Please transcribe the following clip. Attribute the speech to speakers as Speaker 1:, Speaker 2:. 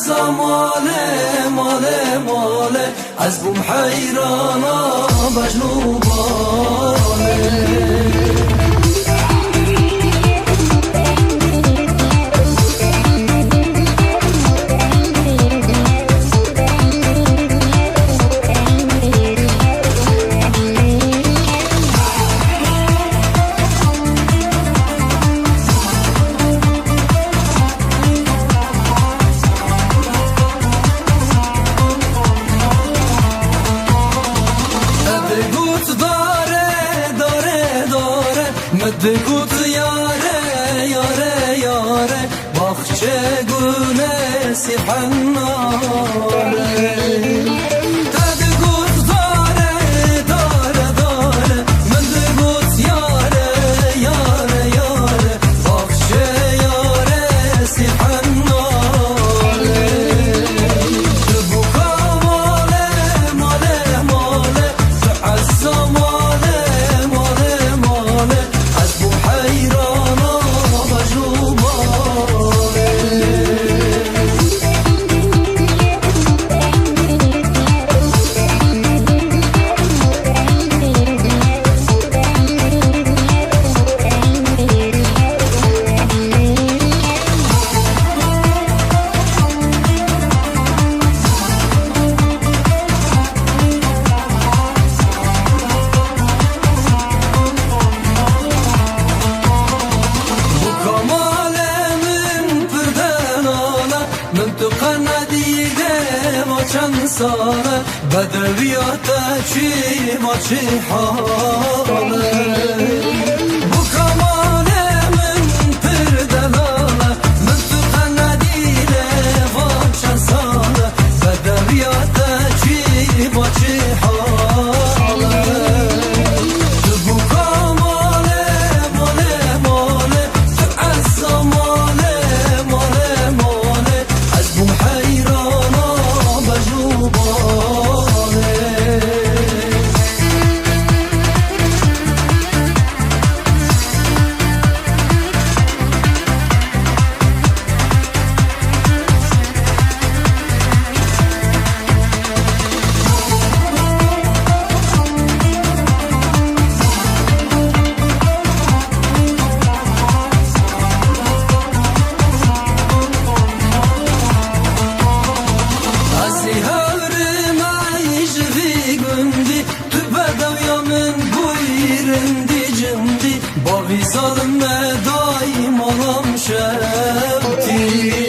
Speaker 1: عزا ماله ماله ماله از بوم حیرانا بجنو باله بگوت یاره یاره یاره باخچه گونه سیحناره بگوت داره داره داره من بگوت یاره یاره یاره باخچه یاره سیحناره بکا ماله ماله ماله عزا ماله ماله ماله چند ساله بدویات چی ما چی حاله بو کمال من پردلاله من تو قندیله و چند ساله بدویات چی ما چی حاله بو کمال ماله ماله تو عزا ماله ماله ماله از بوم حیرانا باقی ظالم daim olam şevti